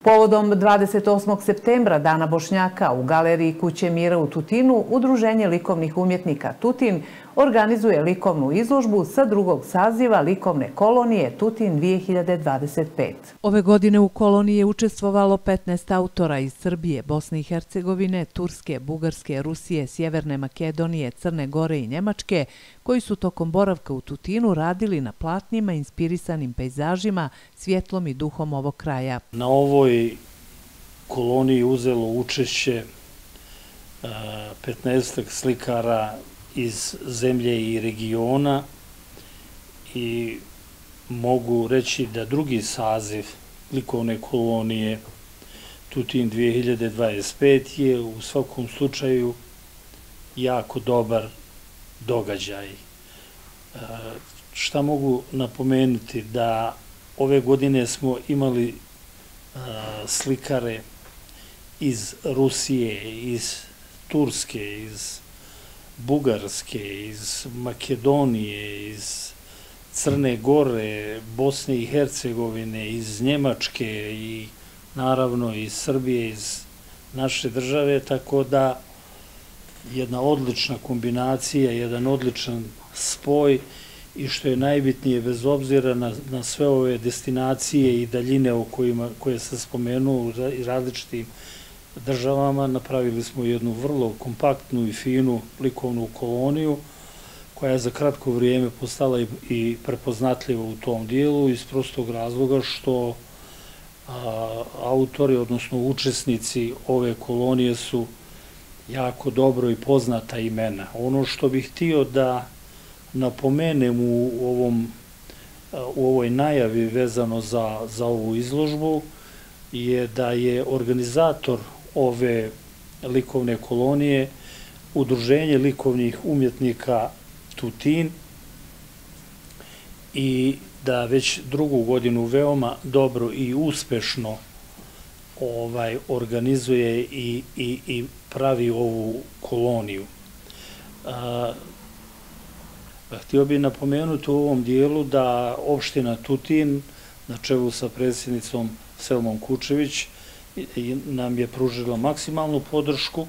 Povodom 28. septembra, Dana Bošnjaka, u Galeriji Kuće mira u Tutinu, Udruženje likovnih umjetnika Tutin organizuje likovnu izložbu sa drugog saziva likovne kolonije Tutin 2025. Ove godine u koloniji je učestvovalo 15 autora iz Srbije, Bosne i Hercegovine, Turske, Bugarske, Rusije, Sjeverne Makedonije, Crne Gore i Njemačke, koji su tokom boravka u Tutinu radili na platnjima inspirisanim pejzažima, svjetlom i duhom ovog kraja. Na ovoj koloniji uzelo učešće 15 slikara iz zemlje i regiona i mogu reći da drugi saziv likovne kolonije Tutin 2025 je u svakom slučaju jako dobar događaj. Šta mogu napomenuti? Da ove godine smo imali slikare iz Rusije, iz Turske, iz Bugarske, iz Makedonije, iz Crne Gore, Bosne i Hercegovine, iz Njemačke i naravno iz Srbije, iz naše države, tako da jedna odlična kombinacija, jedan odličan spoj i što je najbitnije, bez obzira na sve ove destinacije i daljine koje sam spomenuo u različitim državama, napravili smo jednu vrlo kompaktnu i finu likovnu koloniju koja je za kratko vrijeme postala i prepoznatljiva u tom dijelu iz prostog razloga što autori, odnosno učesnici ove kolonije su jako dobro i poznata imena. Ono što bih htio da napomenem u ovoj najavi vezano za ovu izložbu je da je organizator ove likovne kolonije Udruženje likovnih umjetnika Tutin i da već drugu godinu veoma dobro i uspešno organizuje i pravi ovu koloniju. Htio bih napomenuti u ovom dijelu da opština Tutin na čelu sa predsjednicom Selmom Kučević nam je pružila maksimalnu podršku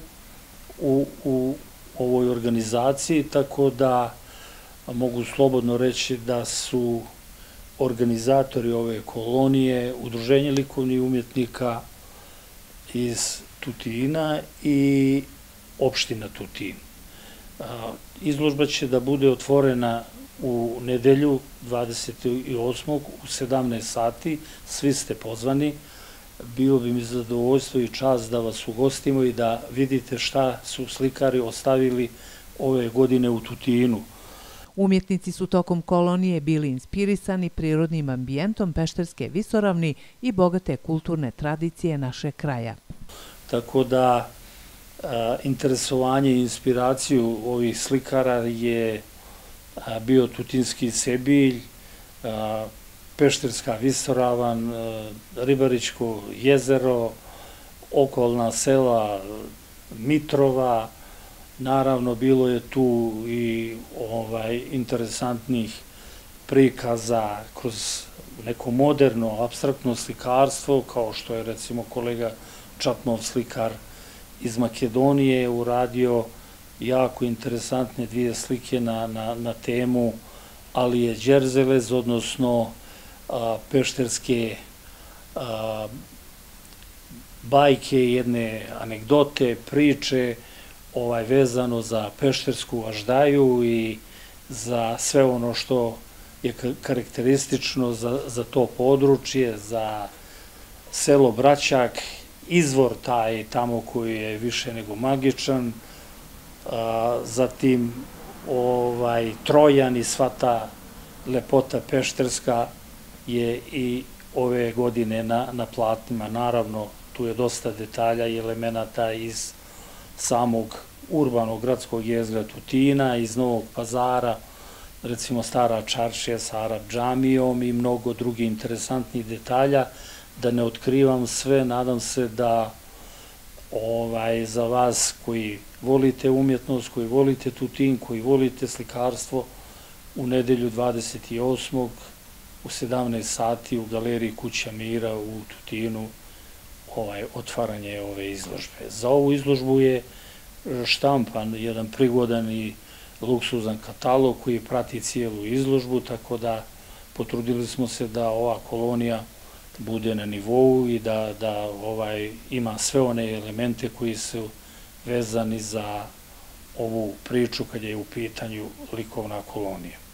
u ovoj organizaciji, tako da mogu slobodno reći da su organizatori ove kolonije Udruženje likovnih umjetnika iz Tutina i opština Tutin. Izložba će da bude otvorena u nedelju 28. u 17 sati. Svi ste pozvani. Bilo bi mi zadovoljstvo i čast da vas ugostimo i da vidite šta su slikari ostavili ove godine u Tutinu. Umjetnici su tokom kolonije bili inspirisani prirodnim ambijentom Pešterske visoravni i bogate kulturne tradicije našeg kraja. Tako da interesovanje i inspiraciju ovih slikara je bio Tutinski Sebilj, Pešterska visoravan, Ribaričko jezero, okolna sela Mitrova. Naravno, bilo je tu i interesantnih prikaza kroz neko moderno, apstraktno slikarstvo, kao što je recimo kolega Čapmov, slikar iz Makedonije, uradio jako interesantne dvije slike na temu Alije Đerzelez, odnosno pešterske bajke, jedne anegdote, priče vezano za peštersku aždaju i za sve ono što je karakteristično za to područje, za selo Braćak, izvor taj tamo koji je više nego magičan, zatim Trojan i sva ta lepota pešterska je i ove godine na platnima. Naravno, tu je dosta detalja i elemenata iz samog urbanog gradskog jezgra Tutina, iz Novog Pazara, recimo Stara čaršija sa Arap džamijom i mnogo drugih interesantnih detalja. Da ne otkrivam sve, nadam se da za vas koji volite umjetnost, koji volite Tutin, koji volite slikarstvo, u nedelju 28. u 17 sati u Galeriji Kuća mira u Tutinu otvaranje ove izložbe. Za ovu izložbu je štampan jedan prigodan i luksuzan katalog koji prati cijelu izložbu, tako da potrudili smo se da ova kolonija bude na nivou i da ima sve one elemente koji su vezani za ovu priču kad je u pitanju likovna kolonija.